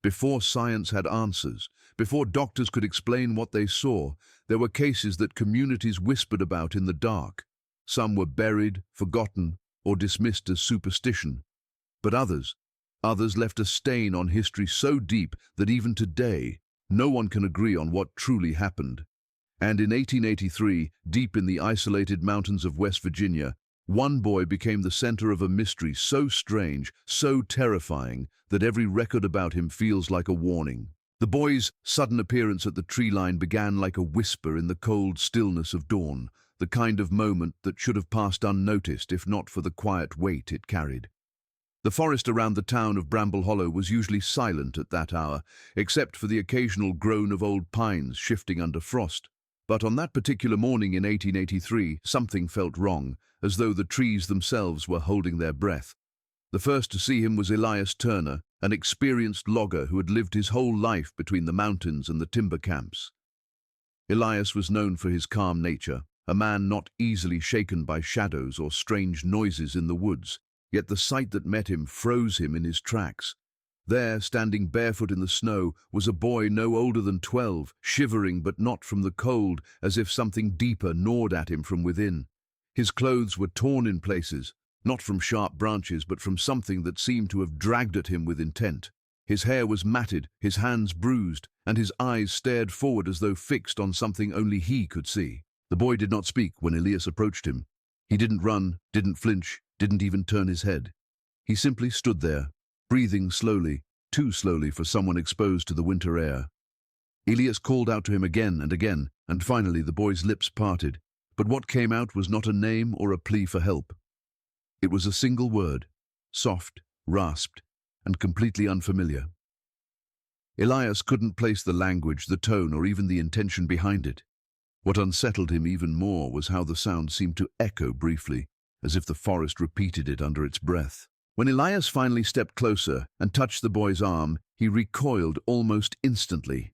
Before science had answers, before doctors could explain what they saw, there were cases that communities whispered about in the dark. Some were buried, forgotten, or dismissed as superstition. But others left a stain on history so deep that even today, no one can agree on what truly happened. And in 1883, deep in the isolated mountains of West Virginia, one boy became the center of a mystery so strange, so terrifying, that every record about him feels like a warning. The boy's sudden appearance at the tree line began like a whisper in the cold stillness of dawn, the kind of moment that should have passed unnoticed if not for the quiet weight it carried. The forest around the town of Bramble Hollow was usually silent at that hour, except for the occasional groan of old pines shifting under frost. But on that particular morning in 1883, something felt wrong, as though the trees themselves were holding their breath. The first to see him was Elias Turner, an experienced logger who had lived his whole life between the mountains and the timber camps. Elias was known for his calm nature, a man not easily shaken by shadows or strange noises in the woods, yet the sight that met him froze him in his tracks. There, standing barefoot in the snow, was a boy no older than 12, shivering but not from the cold, as if something deeper gnawed at him from within. His clothes were torn in places, not from sharp branches but from something that seemed to have dragged at him with intent. His hair was matted, his hands bruised, and his eyes stared forward as though fixed on something only he could see. The boy did not speak when Elias approached him. He didn't run, didn't flinch, didn't even turn his head. He simply stood there, breathing slowly, too slowly for someone exposed to the winter air. Elias called out to him again, and finally the boy's lips parted. But what came out was not a name or a plea for help. It was a single word, soft, rasped, and completely unfamiliar. Elias couldn't place the language, the tone, or even the intention behind it. What unsettled him even more was how the sound seemed to echo briefly, as if the forest repeated it under its breath. When Elias finally stepped closer and touched the boy's arm, he recoiled almost instantly.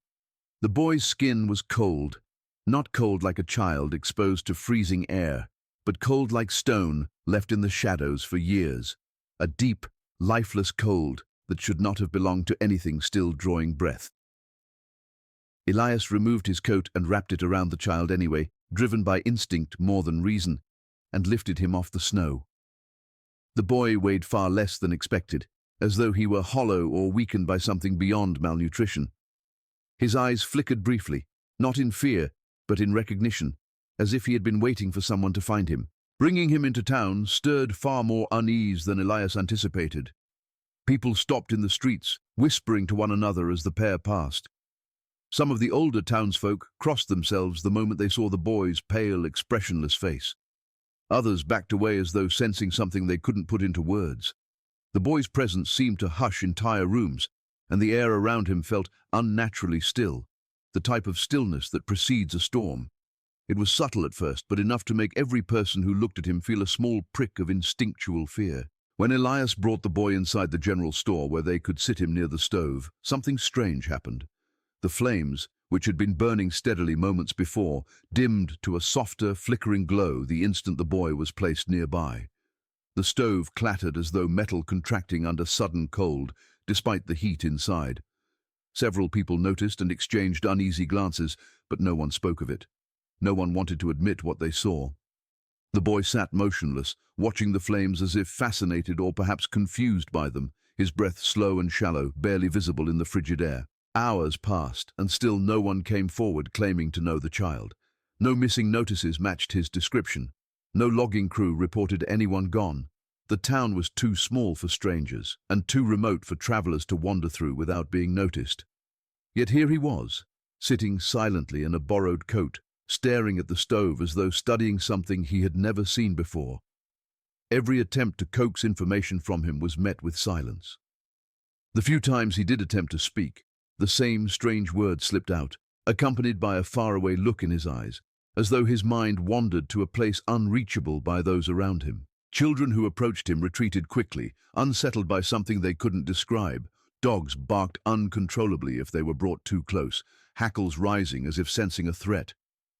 The boy's skin was cold, not cold like a child exposed to freezing air, but cold like stone left in the shadows for years, a deep, lifeless cold that should not have belonged to anything still drawing breath. Elias removed his coat and wrapped it around the child anyway, driven by instinct more than reason, and lifted him off the snow. The boy weighed far less than expected, as though he were hollow or weakened by something beyond malnutrition. His eyes flickered briefly, not in fear, but in recognition, as if he had been waiting for someone to find him. Bringing him into town stirred far more unease than Elias anticipated. People stopped in the streets, whispering to one another as the pair passed. Some of the older townsfolk crossed themselves the moment they saw the boy's pale, expressionless face. Others backed away as though sensing something they couldn't put into words. The boy's presence seemed to hush entire rooms, and the air around him felt unnaturally still, the type of stillness that precedes a storm. It was subtle at first, but enough to make every person who looked at him feel a small prick of instinctual fear. When Elias brought the boy inside the general store where they could sit him near the stove, something strange happened. The flames, which had been burning steadily moments before, dimmed to a softer, flickering glow the instant the boy was placed nearby. The stove clattered as though metal contracting under sudden cold, despite the heat inside. Several people noticed and exchanged uneasy glances, but no one spoke of it. No one wanted to admit what they saw. The boy sat motionless, watching the flames as if fascinated or perhaps confused by them, his breath slow and shallow, barely visible in the frigid air. Hours passed, and still no one came forward claiming to know the child. No missing notices matched his description. No logging crew reported anyone gone. The town was too small for strangers, and too remote for travelers to wander through without being noticed. Yet here he was, sitting silently in a borrowed coat, staring at the stove as though studying something he had never seen before. Every attempt to coax information from him was met with silence. The few times he did attempt to speak, the same strange words slipped out, accompanied by a faraway look in his eyes, as though his mind wandered to a place unreachable by those around him. Children who approached him retreated quickly, unsettled by something they couldn't describe. Dogs barked uncontrollably if they were brought too close, hackles rising as if sensing a threat.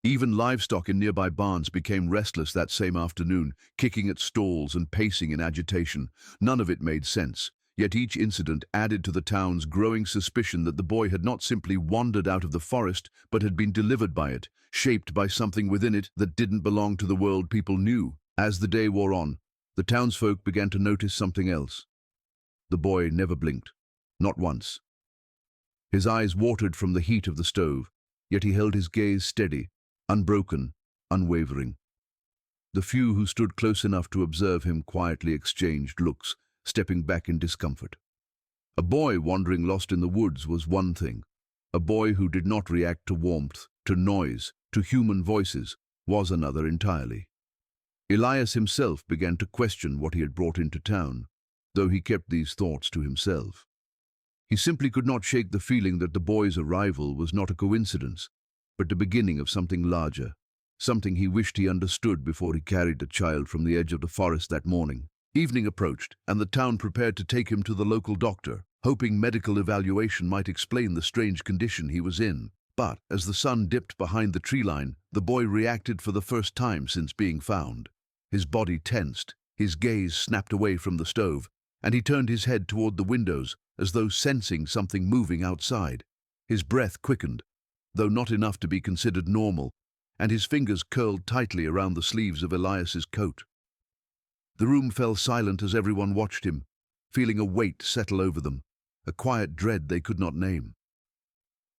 Even livestock in nearby barns became restless that same afternoon, kicking at stalls and pacing in agitation. None of it made sense, Yet each incident added to the town's growing suspicion that the boy had not simply wandered out of the forest, but had been delivered by it, shaped by something within it that didn't belong to the world people knew. As the day wore on, the townsfolk began to notice something else. The boy never blinked, not once. His eyes watered from the heat of the stove, yet he held his gaze steady, unbroken, unwavering. The few who stood close enough to observe him quietly exchanged looks, stepping back in discomfort. A boy wandering lost in the woods was one thing. A boy who did not react to warmth, to noise, to human voices, was another entirely. Elias himself began to question what he had brought into town, though he kept these thoughts to himself. He simply could not shake the feeling that the boy's arrival was not a coincidence, but the beginning of something larger, something he wished he understood before he carried the child from the edge of the forest that morning. Evening approached, and the town prepared to take him to the local doctor, hoping medical evaluation might explain the strange condition he was in. But, as the sun dipped behind the tree line, the boy reacted for the first time since being found. His body tensed, his gaze snapped away from the stove, and he turned his head toward the windows, as though sensing something moving outside. His breath quickened, though not enough to be considered normal, and his fingers curled tightly around the sleeves of Elias's coat. The room fell silent as everyone watched him, feeling a weight settle over them, a quiet dread they could not name.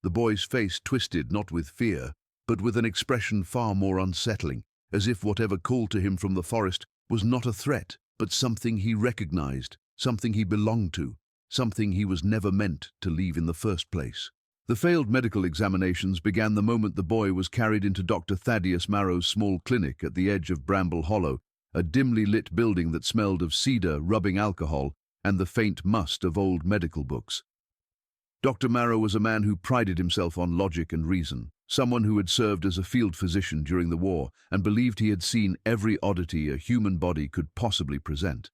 The boy's face twisted not with fear, but with an expression far more unsettling, as if whatever called to him from the forest was not a threat, but something he recognized, something he belonged to, something he was never meant to leave in the first place. The failed medical examinations began the moment the boy was carried into Dr. Thaddeus Marrow's small clinic at the edge of Bramble Hollow, a dimly lit building that smelled of cedar, rubbing alcohol, and the faint must of old medical books. Dr. Marrow was a man who prided himself on logic and reason, someone who had served as a field physician during the war and believed he had seen every oddity a human body could possibly present.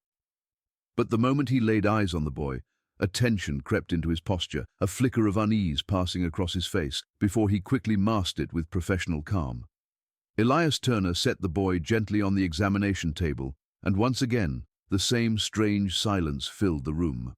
But the moment he laid eyes on the boy, a tension crept into his posture, a flicker of unease passing across his face, before he quickly masked it with professional calm. Elias Turner set the boy gently on the examination table, and once again, the same strange silence filled the room.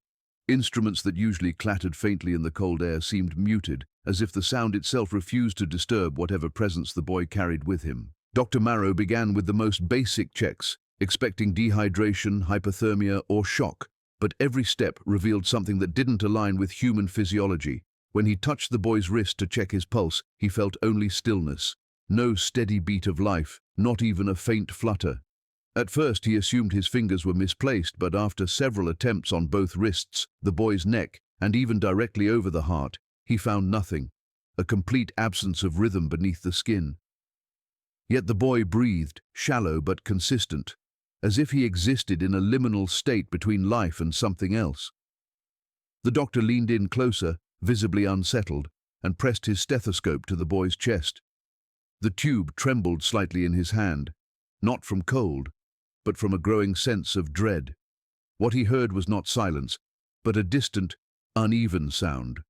Instruments that usually clattered faintly in the cold air seemed muted, as if the sound itself refused to disturb whatever presence the boy carried with him. Dr. Marrow began with the most basic checks, expecting dehydration, hypothermia, or shock, but every step revealed something that didn't align with human physiology. When he touched the boy's wrist to check his pulse, he felt only stillness. No steady beat of life, not even a faint flutter. At first he assumed his fingers were misplaced, but after several attempts on both wrists, the boy's neck, and even directly over the heart, he found nothing, a complete absence of rhythm beneath the skin. Yet the boy breathed, shallow but consistent, as if he existed in a liminal state between life and something else. The doctor leaned in closer, visibly unsettled, and pressed his stethoscope to the boy's chest. The tube trembled slightly in his hand, not from cold, but from a growing sense of dread. What he heard was not silence, but a distant, uneven sound,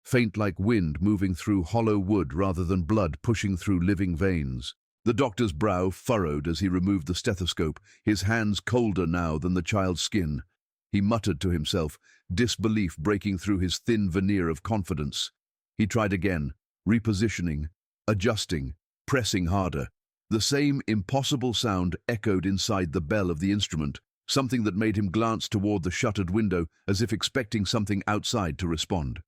faint like wind moving through hollow wood rather than blood pushing through living veins. The doctor's brow furrowed as he removed the stethoscope, his hands colder now than the child's skin. He muttered to himself, disbelief breaking through his thin veneer of confidence. He tried again, repositioning, adjusting, pressing harder. The same impossible sound echoed inside the bell of the instrument, something that made him glance toward the shuttered window as if expecting something outside to respond.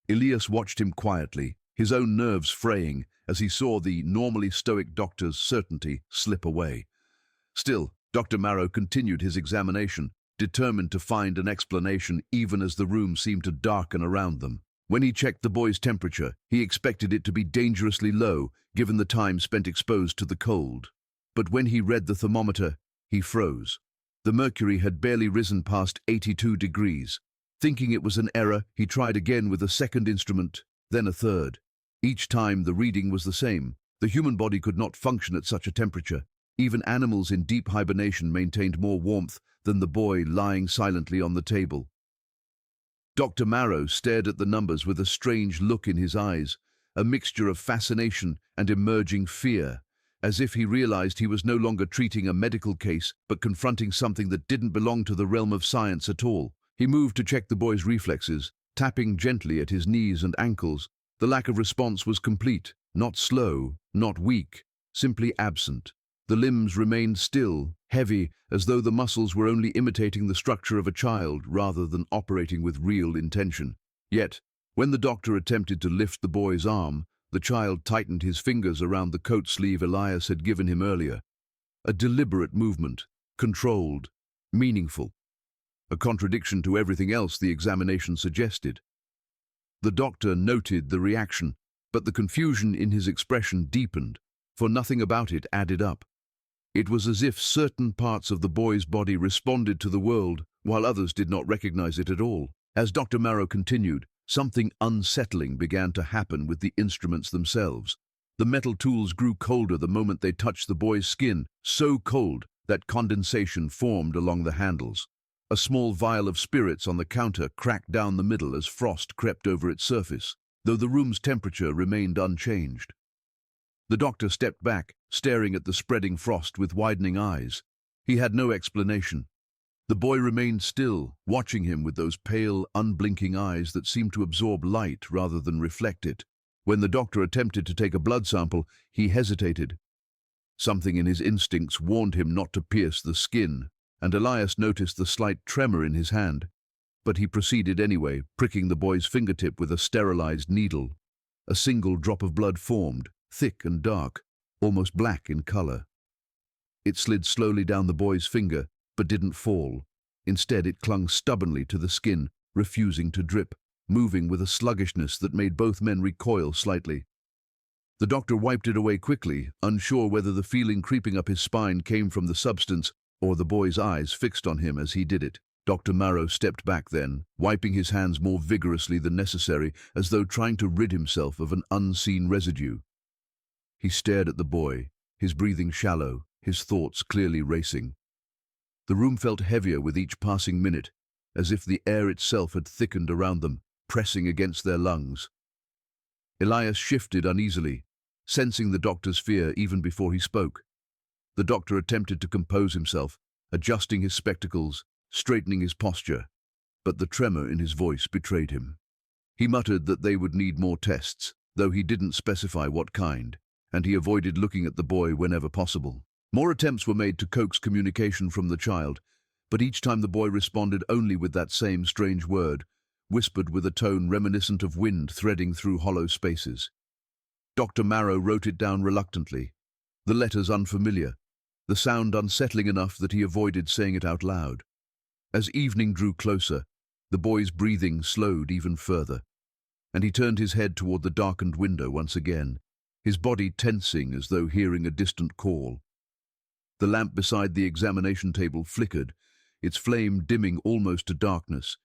Elias watched him quietly, his own nerves fraying as he saw the normally stoic doctor's certainty slip away. Still, Dr. Marrow continued his examination, determined to find an explanation even as the room seemed to darken around them. When he checked the boy's temperature, he expected it to be dangerously low, given the time spent exposed to the cold. But when he read the thermometer, he froze. The mercury had barely risen past 82 degrees. Thinking it was an error, he tried again with a second instrument, then a third. Each time the reading was the same. The human body could not function at such a temperature. Even animals in deep hibernation maintained more warmth than the boy lying silently on the table. Dr. Marrow stared at the numbers with a strange look in his eyes, a mixture of fascination and emerging fear, as if he realized he was no longer treating a medical case but confronting something that didn't belong to the realm of science at all. He moved to check the boy's reflexes, tapping gently at his knees and ankles. The lack of response was complete, not slow, not weak, simply absent. The limbs remained still, heavy, as though the muscles were only imitating the structure of a child rather than operating with real intention. Yet, when the doctor attempted to lift the boy's arm, the child tightened his fingers around the coat sleeve Elias had given him earlier. A deliberate movement, controlled, meaningful. A contradiction to everything else the examination suggested. The doctor noted the reaction, but the confusion in his expression deepened, for nothing about it added up. It was as if certain parts of the boy's body responded to the world, while others did not recognize it at all. As Dr. Marrow continued, something unsettling began to happen with the instruments themselves. The metal tools grew colder the moment they touched the boy's skin, so cold that condensation formed along the handles. A small vial of spirits on the counter cracked down the middle as frost crept over its surface, though the room's temperature remained unchanged. The doctor stepped back, staring at the spreading frost with widening eyes. He had no explanation. The boy remained still, watching him with those pale, unblinking eyes that seemed to absorb light rather than reflect it. When the doctor attempted to take a blood sample, he hesitated. Something in his instincts warned him not to pierce the skin, and Elias noticed the slight tremor in his hand. But he proceeded anyway, pricking the boy's fingertip with a sterilized needle. A single drop of blood formed, thick and dark, almost black in color. It slid slowly down the boy's finger, but didn't fall. Instead, it clung stubbornly to the skin, refusing to drip, moving with a sluggishness that made both men recoil slightly. The doctor wiped it away quickly, unsure whether the feeling creeping up his spine came from the substance or the boy's eyes fixed on him as he did it. Dr. Marrow stepped back then, wiping his hands more vigorously than necessary, as though trying to rid himself of an unseen residue. He stared at the boy, his breathing shallow, his thoughts clearly racing. The room felt heavier with each passing minute, as if the air itself had thickened around them, pressing against their lungs. Elias shifted uneasily, sensing the doctor's fear even before he spoke. The doctor attempted to compose himself, adjusting his spectacles, straightening his posture, but the tremor in his voice betrayed him. He muttered that they would need more tests, though he didn't specify what kind, and he avoided looking at the boy whenever possible. More attempts were made to coax communication from the child, but each time the boy responded only with that same strange word, whispered with a tone reminiscent of wind threading through hollow spaces. Dr. Marrow wrote it down reluctantly, the letters unfamiliar, the sound unsettling enough that he avoided saying it out loud. As evening drew closer, the boy's breathing slowed even further, and he turned his head toward the darkened window once again, his body tensing as though hearing a distant call. The lamp beside the examination table flickered, its flame dimming almost to darkness,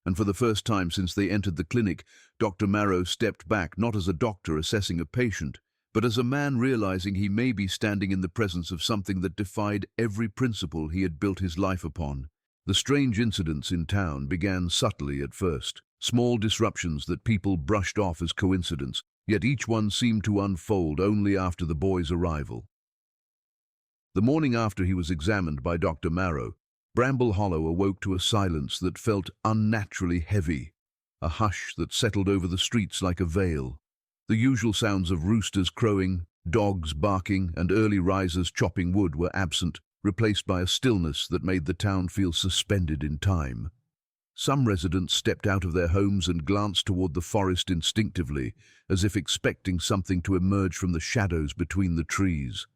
and for the first time since they entered the clinic, Dr. Marrow stepped back not as a doctor assessing a patient, but as a man realizing he may be standing in the presence of something that defied every principle he had built his life upon. The strange incidents in town began subtly at first, small disruptions that people brushed off as coincidence, yet each one seemed to unfold only after the boy's arrival. The morning after he was examined by Dr. Marrow, Bramble Hollow awoke to a silence that felt unnaturally heavy, a hush that settled over the streets like a veil. The usual sounds of roosters crowing, dogs barking, and early risers chopping wood were absent, replaced by a stillness that made the town feel suspended in time. Some residents stepped out of their homes and glanced toward the forest instinctively, as if expecting something to emerge from the shadows between the trees.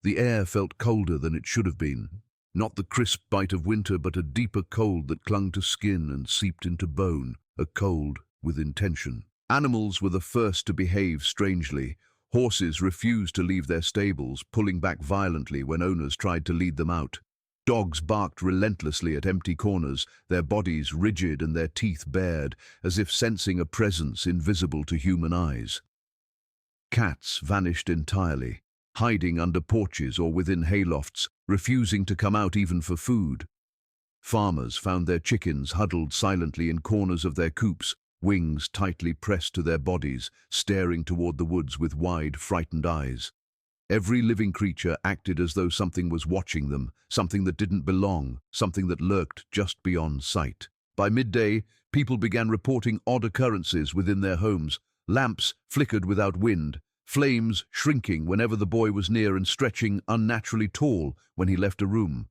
The air felt colder than it should have been, not the crisp bite of winter, but a deeper cold that clung to skin and seeped into bone, a cold with intention. Animals were the first to behave strangely. Horses refused to leave their stables, pulling back violently when owners tried to lead them out. Dogs barked relentlessly at empty corners, their bodies rigid and their teeth bared, as if sensing a presence invisible to human eyes. Cats vanished entirely, hiding under porches or within haylofts, refusing to come out even for food. Farmers found their chickens huddled silently in corners of their coops, wings tightly pressed to their bodies, staring toward the woods with wide, frightened eyes. Every living creature acted as though something was watching them, something that didn't belong, something that lurked just beyond sight. By midday, people began reporting odd occurrences within their homes. Lamps flickered without wind, flames shrinking whenever the boy was near and stretching unnaturally tall when he left a room.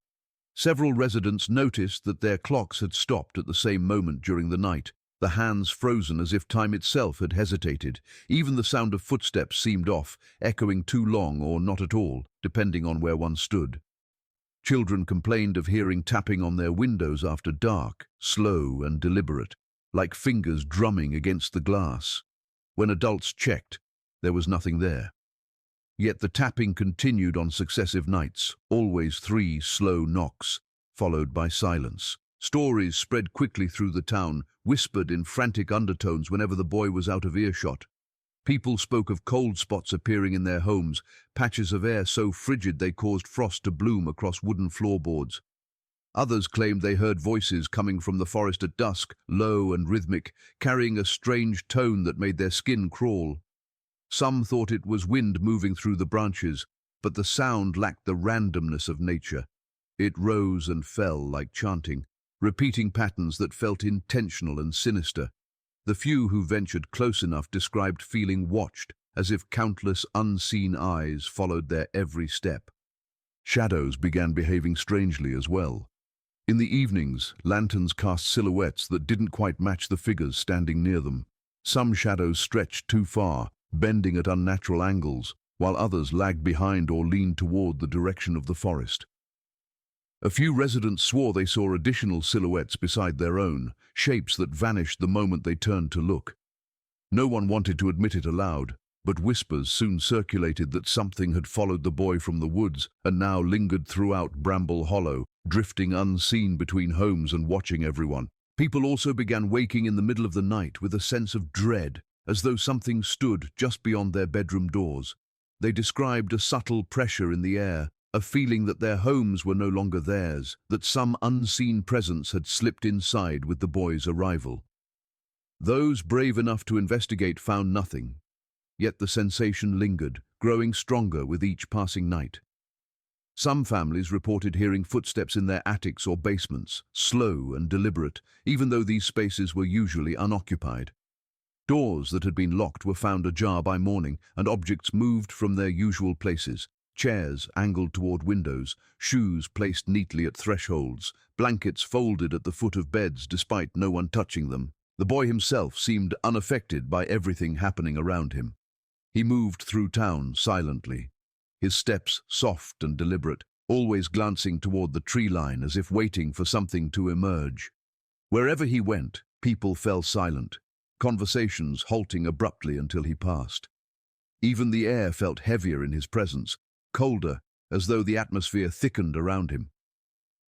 Several residents noticed that their clocks had stopped at the same moment during the night, the hands frozen as if time itself had hesitated. Even the sound of footsteps seemed off, echoing too long or not at all, depending on where one stood. Children complained of hearing tapping on their windows after dark, slow and deliberate, like fingers drumming against the glass. When adults checked, there was nothing there. Yet the tapping continued on successive nights, always 3 slow knocks, followed by silence. Stories spread quickly through the town, whispered in frantic undertones whenever the boy was out of earshot. People spoke of cold spots appearing in their homes, patches of air so frigid they caused frost to bloom across wooden floorboards. Others claimed they heard voices coming from the forest at dusk, low and rhythmic, carrying a strange tone that made their skin crawl. Some thought it was wind moving through the branches, but the sound lacked the randomness of nature. It rose and fell like chanting, repeating patterns that felt intentional and sinister. The few who ventured close enough described feeling watched, as if countless unseen eyes followed their every step. Shadows began behaving strangely as well. In the evenings, lanterns cast silhouettes that didn't quite match the figures standing near them. Some shadows stretched too far, bending at unnatural angles, while others lagged behind or leaned toward the direction of the forest. A few residents swore they saw additional silhouettes beside their own, shapes that vanished the moment they turned to look. No one wanted to admit it aloud, but whispers soon circulated that something had followed the boy from the woods and now lingered throughout Bramble Hollow, drifting unseen between homes and watching everyone. People also began waking in the middle of the night with a sense of dread, as though something stood just beyond their bedroom doors. They described a subtle pressure in the air, a feeling that their homes were no longer theirs, that some unseen presence had slipped inside with the boy's arrival. Those brave enough to investigate found nothing, yet the sensation lingered, growing stronger with each passing night. Some families reported hearing footsteps in their attics or basements, slow and deliberate, even though these spaces were usually unoccupied. Doors that had been locked were found ajar by morning, and objects moved from their usual places. Chairs angled toward windows, shoes placed neatly at thresholds, blankets folded at the foot of beds despite no one touching them. The boy himself seemed unaffected by everything happening around him. He moved through town silently, his steps soft and deliberate, always glancing toward the tree line as if waiting for something to emerge. Wherever he went, people fell silent, conversations halting abruptly until he passed. Even the air felt heavier in his presence, colder, as though the atmosphere thickened around him.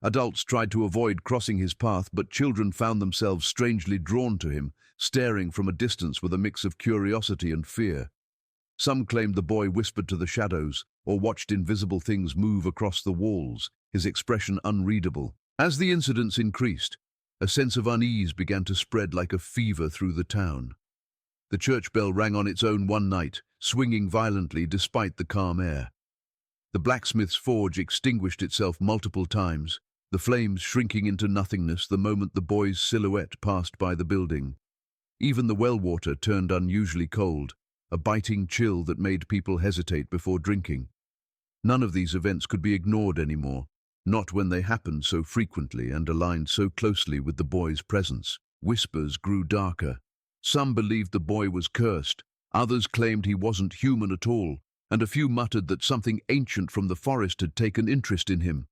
Adults tried to avoid crossing his path, but children found themselves strangely drawn to him, staring from a distance with a mix of curiosity and fear. Some claimed the boy whispered to the shadows or watched invisible things move across the walls, his expression unreadable. As the incidents increased, a sense of unease began to spread like a fever through the town. The church bell rang on its own one night, swinging violently despite the calm air. The blacksmith's forge extinguished itself multiple times, the flames shrinking into nothingness the moment the boy's silhouette passed by the building. Even the well water turned unusually cold, a biting chill that made people hesitate before drinking. None of these events could be ignored anymore, not when they happened so frequently and aligned so closely with the boy's presence. Whispers grew darker. Some believed the boy was cursed, others claimed he wasn't human at all, and a few muttered that something ancient from the forest had taken interest in him.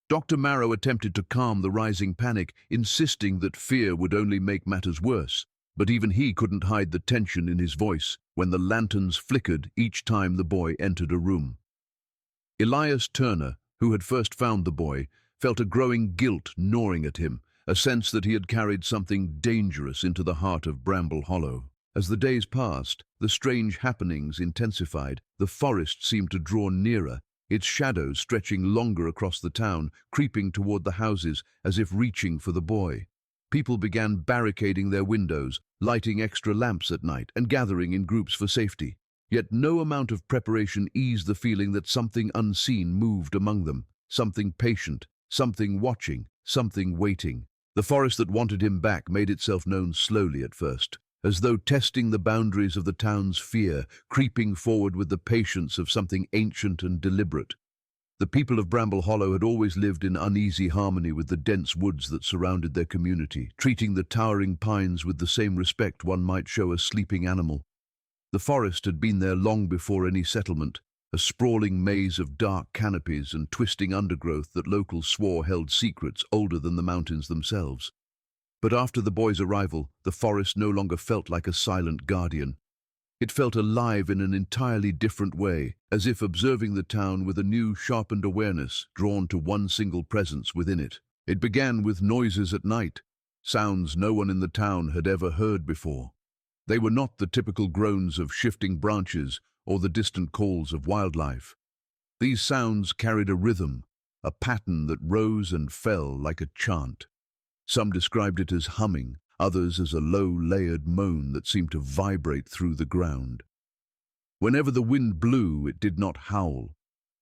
Dr. Marrow attempted to calm the rising panic, insisting that fear would only make matters worse, but even he couldn't hide the tension in his voice when the lanterns flickered each time the boy entered a room. Elias Turner, who had first found the boy, felt a growing guilt gnawing at him, a sense that he had carried something dangerous into the heart of Bramble Hollow. As the days passed, the strange happenings intensified. The forest seemed to draw nearer, its shadows stretching longer across the town, creeping toward the houses as if reaching for the boy. People began barricading their windows, lighting extra lamps at night, and gathering in groups for safety. Yet no amount of preparation eased the feeling that something unseen moved among them, something patient, something watching, something waiting. The forest that wanted him back made itself known slowly at first, as though testing the boundaries of the town's fear, creeping forward with the patience of something ancient and deliberate. The people of Bramble Hollow had always lived in uneasy harmony with the dense woods that surrounded their community, treating the towering pines with the same respect one might show a sleeping animal. The forest had been there long before any settlement, a sprawling maze of dark canopies and twisting undergrowth that locals swore held secrets older than the mountains themselves. But after the boy's arrival, the forest no longer felt like a silent guardian. It felt alive in an entirely different way, as if observing the town with a new, sharpened awareness, drawn to one single presence within it. It began with noises at night, sounds no one in the town had ever heard before. They were not the typical groans of shifting branches or the distant calls of wildlife. These sounds carried a rhythm, a pattern that rose and fell like a chant. Some described it as humming, others as a low, layered moan that seemed to vibrate through the ground. Whenever the wind blew, it did not howl.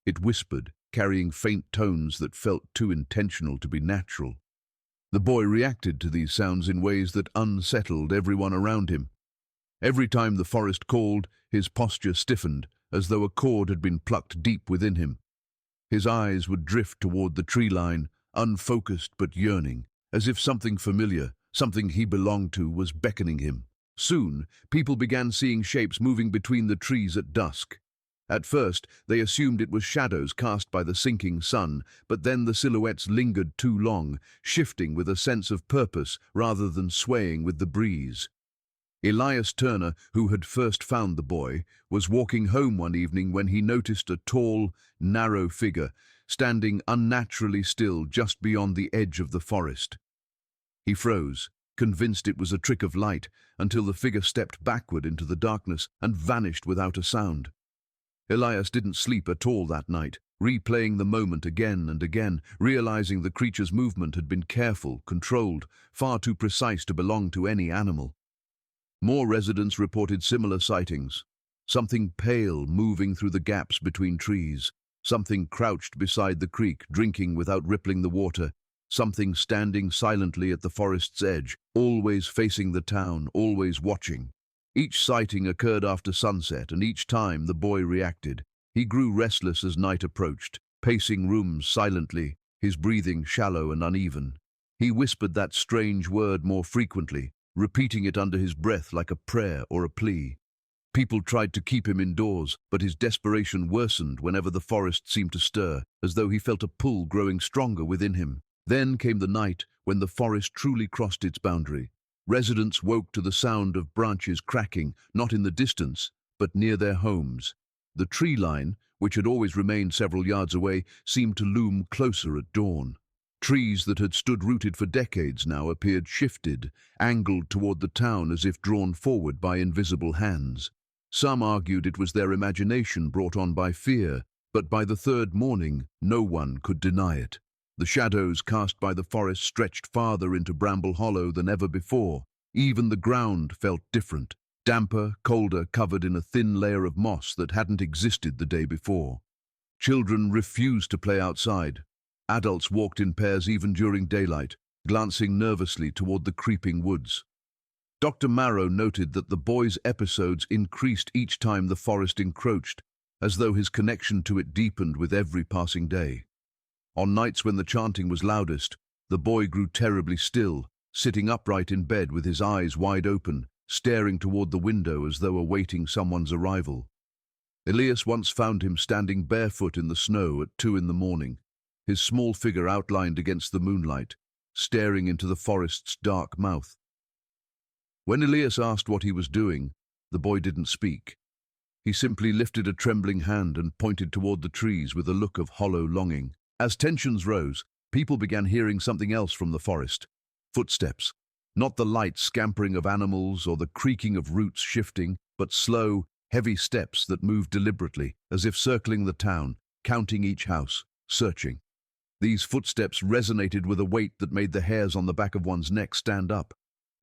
It whispered, carrying faint tones that felt too intentional to be natural. The boy reacted to these sounds in ways that unsettled everyone around him. Every time the forest called, his posture stiffened, as though a cord had been plucked deep within him. His eyes would drift toward the tree line, unfocused but yearning, as if something familiar, something he belonged to, was beckoning him. Soon, people began seeing shapes moving between the trees at dusk. At first, they assumed it was shadows cast by the sinking sun, but then the silhouettes lingered too long, shifting with a sense of purpose rather than swaying with the breeze. Elias Turner, who had first found the boy, was walking home one evening when he noticed a tall, narrow figure standing unnaturally still just beyond the edge of the forest. He froze, convinced it was a trick of light, until the figure stepped backward into the darkness and vanished without a sound. Elias didn't sleep at all that night, replaying the moment again and again, realizing the creature's movement had been careful, controlled, far too precise to belong to any animal. More residents reported similar sightings. Something pale moving through the gaps between trees, something crouched beside the creek, drinking without rippling the water, something standing silently at the forest's edge, always facing the town, always watching. Each sighting occurred after sunset, and each time the boy reacted. He grew restless as night approached, pacing rooms silently, his breathing shallow and uneven. He whispered that strange word more frequently, repeating it under his breath like a prayer or a plea. People tried to keep him indoors, but his desperation worsened whenever the forest seemed to stir, as though he felt a pull growing stronger within him. Then came the night when the forest truly crossed its boundary. Residents woke to the sound of branches cracking, not in the distance, but near their homes. The tree line, which had always remained several yards away, seemed to loom closer at dawn. Trees that had stood rooted for decades now appeared shifted, angled toward the town as if drawn forward by invisible hands. Some argued it was their imagination brought on by fear, but by the third morning, no one could deny it. The shadows cast by the forest stretched farther into Bramble Hollow than ever before. Even the ground felt different, damper, colder, covered in a thin layer of moss that hadn't existed the day before. Children refused to play outside. Adults walked in pairs even during daylight, glancing nervously toward the creeping woods. Dr. Marrow noted that the boy's episodes increased each time the forest encroached, as though his connection to it deepened with every passing day. On nights when the chanting was loudest, the boy grew terribly still, sitting upright in bed with his eyes wide open, staring toward the window as though awaiting someone's arrival. Elias once found him standing barefoot in the snow at 2 a.m, his small figure outlined against the moonlight, staring into the forest's dark mouth. When Elias asked what he was doing, the boy didn't speak. He simply lifted a trembling hand and pointed toward the trees with a look of hollow longing. As tensions rose, people began hearing something else from the forest. Footsteps. Not the light scampering of animals or the creaking of roots shifting, but slow, heavy steps that moved deliberately, as if circling the town, counting each house, searching. These footsteps resonated with a weight that made the hairs on the back of one's neck stand up.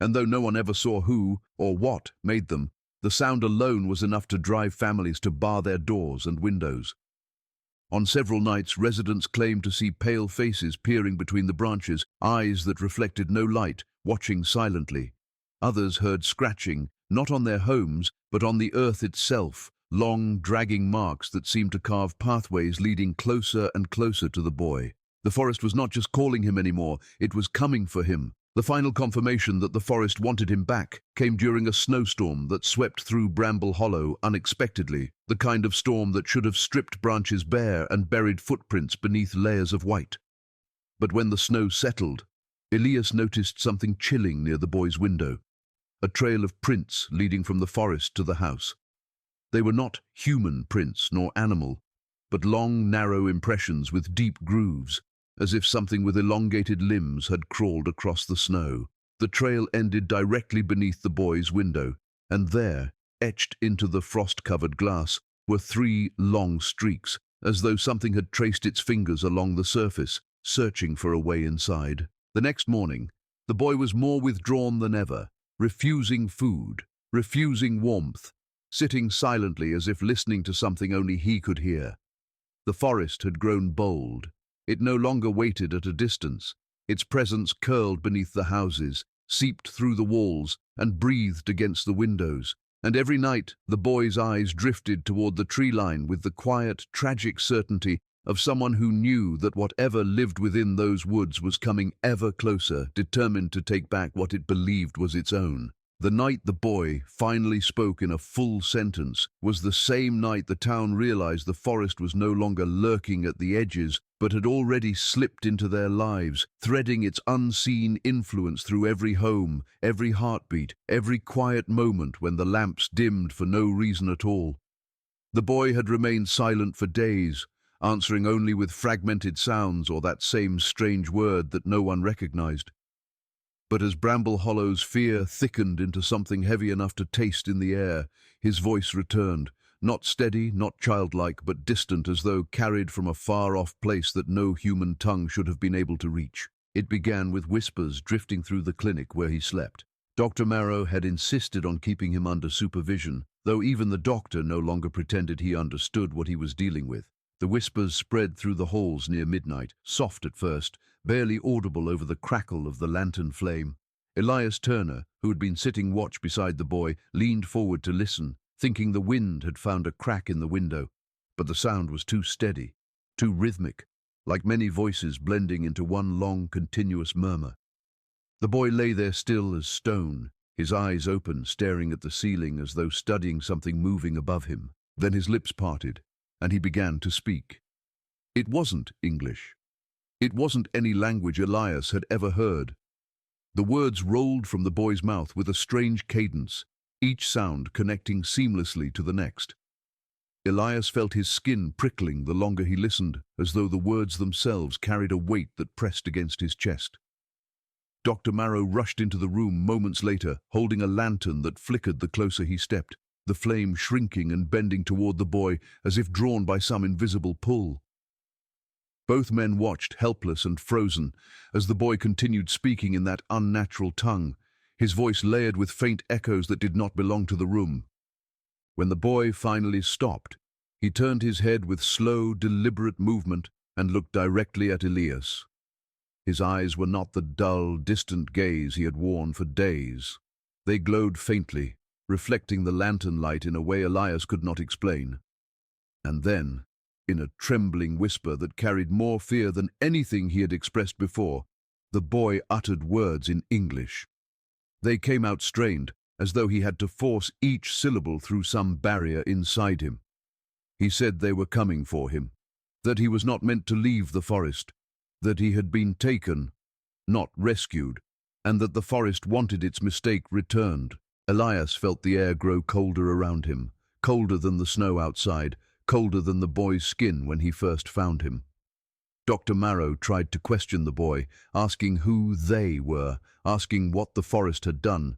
And though no one ever saw who or what made them, The sound alone was enough to drive families to bar their doors and windows. On several nights, residents claimed to see pale faces peering between the branches, eyes that reflected no light, watching silently. Others heard scratching, not on their homes, but on the earth itself, long, dragging marks that seemed to carve pathways leading closer and closer to the boy. The forest was not just calling him anymore, it was coming for him. The final confirmation that the forest wanted him back came during a snowstorm that swept through Bramble Hollow unexpectedly, the kind of storm that should have stripped branches bare and buried footprints beneath layers of white. But when the snow settled, Elias noticed something chilling near the boy's window, a trail of prints leading from the forest to the house. They were not human prints nor animal, but long, narrow impressions with deep grooves, as if something with elongated limbs had crawled across the snow. The trail ended directly beneath the boy's window, and there, etched into the frost-covered glass, were 3 long streaks, as though something had traced its fingers along the surface, searching for a way inside. The next morning, the boy was more withdrawn than ever, refusing food, refusing warmth, sitting silently as if listening to something only he could hear. The forest had grown bold. It no longer waited at a distance. Its presence curled beneath the houses, seeped through the walls, and breathed against the windows. And every night, the boy's eyes drifted toward the tree line with the quiet, tragic certainty of someone who knew that whatever lived within those woods was coming ever closer, determined to take back what it believed was its own. The night the boy finally spoke in a full sentence was the same night the town realized the forest was no longer lurking at the edges, but had already slipped into their lives, threading its unseen influence through every home, every heartbeat, every quiet moment when the lamps dimmed for no reason at all. The boy had remained silent for days, answering only with fragmented sounds or that same strange word that no one recognized. But as Bramble Hollow's fear thickened into something heavy enough to taste in the air, his voice returned, not steady, not childlike, but distant as though carried from a far-off place that no human tongue should have been able to reach. It began with whispers drifting through the clinic where he slept. Dr. Marrow had insisted on keeping him under supervision, though even the doctor no longer pretended he understood what he was dealing with. The whispers spread through the halls near midnight, soft at first, barely audible over the crackle of the lantern flame. Elias Turner, who had been sitting watch beside the boy, leaned forward to listen, thinking the wind had found a crack in the window. But the sound was too steady, too rhythmic, like many voices blending into one long, continuous murmur. The boy lay there still as stone, his eyes open, staring at the ceiling as though studying something moving above him. Then his lips parted, and he began to speak. It wasn't English. It wasn't any language Elias had ever heard. The words rolled from the boy's mouth with a strange cadence, each sound connecting seamlessly to the next. Elias felt his skin prickling the longer he listened, as though the words themselves carried a weight that pressed against his chest. Dr. Marrow rushed into the room moments later, holding a lantern that flickered the closer he stepped, the flame shrinking and bending toward the boy as if drawn by some invisible pull. Both men watched, helpless and frozen, as the boy continued speaking in that unnatural tongue, his voice layered with faint echoes that did not belong to the room. When the boy finally stopped, he turned his head with slow, deliberate movement and looked directly at Elias. His eyes were not the dull, distant gaze he had worn for days. They glowed faintly, reflecting the lantern light in a way Elias could not explain. And then, in a trembling whisper that carried more fear than anything he had expressed before, the boy uttered words in English. They came out strained, as though he had to force each syllable through some barrier inside him. He said they were coming for him, that he was not meant to leave the forest, that he had been taken, not rescued, and that the forest wanted its mistake returned. Elias felt the air grow colder around him, colder than the snow outside, colder than the boy's skin when he first found him. Dr. Marrow tried to question the boy, asking who they were, asking what the forest had done,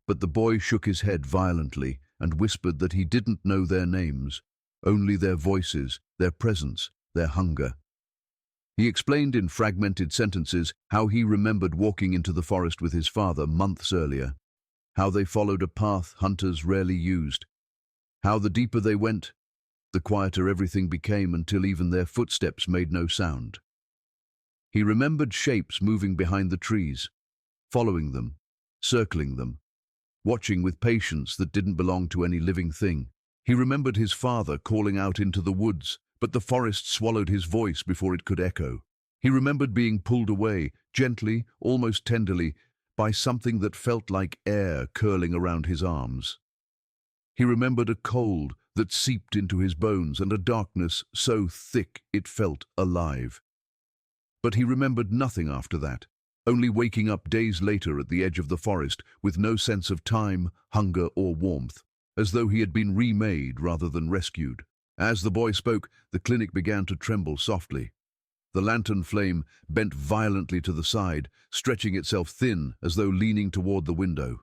but the boy shook his head violently and whispered that he didn't know their names, only their voices, their presence, their hunger. He explained in fragmented sentences how he remembered walking into the forest with his father months earlier. how they followed a path hunters rarely used, how the deeper they went, the quieter everything became until even their footsteps made no sound. He remembered shapes moving behind the trees, following them, circling them, watching with patience that didn't belong to any living thing. He remembered his father calling out into the woods, but the forest swallowed his voice before it could echo. He remembered being pulled away, gently, almost tenderly, by something that felt like air curling around his arms. He remembered a cold that seeped into his bones and a darkness so thick it felt alive. But he remembered nothing after that, only waking up days later at the edge of the forest with no sense of time, hunger, or warmth, as though he had been remade rather than rescued. As the boy spoke, the clinic began to tremble softly. The lantern flame bent violently to the side, stretching itself thin as though leaning toward the window.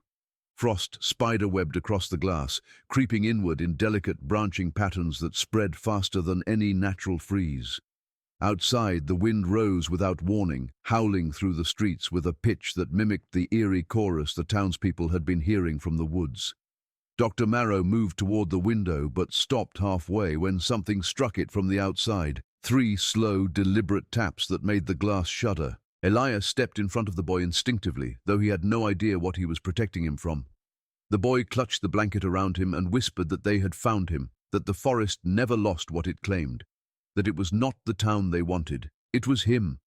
Frost spider-webbed across the glass, creeping inward in delicate branching patterns that spread faster than any natural freeze. Outside, the wind rose without warning, howling through the streets with a pitch that mimicked the eerie chorus the townspeople had been hearing from the woods. Dr. Marrow moved toward the window but stopped halfway when something struck it from the outside. 3 slow, deliberate taps that made the glass shudder. Elias stepped in front of the boy instinctively, though he had no idea what he was protecting him from. The boy clutched the blanket around him and whispered that they had found him, that the forest never lost what it claimed, that it was not the town they wanted. It was him.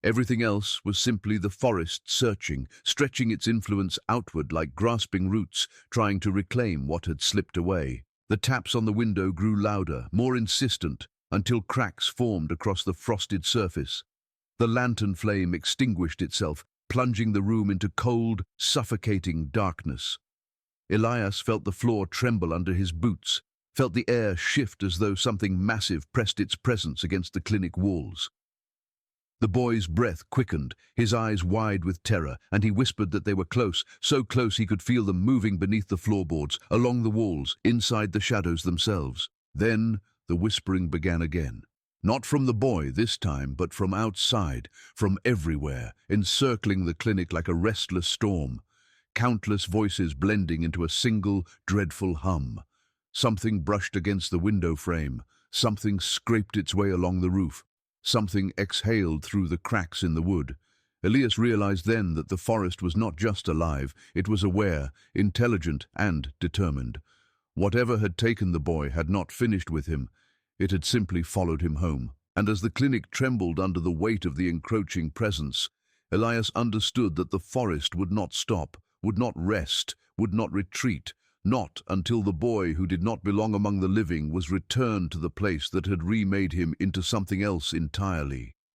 Everything else was simply the forest searching, stretching its influence outward like grasping roots, trying to reclaim what had slipped away. The taps on the window grew louder, more insistent, until cracks formed across the frosted surface. The lantern flame extinguished itself, plunging the room into cold, suffocating darkness. Elias felt the floor tremble under his boots, felt the air shift as though something massive pressed its presence against the clinic walls. The boy's breath quickened, his eyes wide with terror, and he whispered that they were close, so close he could feel them moving beneath the floorboards, along the walls, inside the shadows themselves. Then the whispering began again. Not from the boy this time, but from outside, from everywhere, encircling the clinic like a restless storm. Countless voices blending into a single, dreadful hum. Something brushed against the window frame. Something scraped its way along the roof. Something exhaled through the cracks in the wood. Elias realized then that the forest was not just alive, it was aware, intelligent, and determined. Whatever had taken the boy had not finished with him. It had simply followed him home. And as the clinic trembled under the weight of the encroaching presence, Elias understood that the forest would not stop, would not rest, would not retreat, not until the boy who did not belong among the living was returned to the place that had remade him into something else entirely.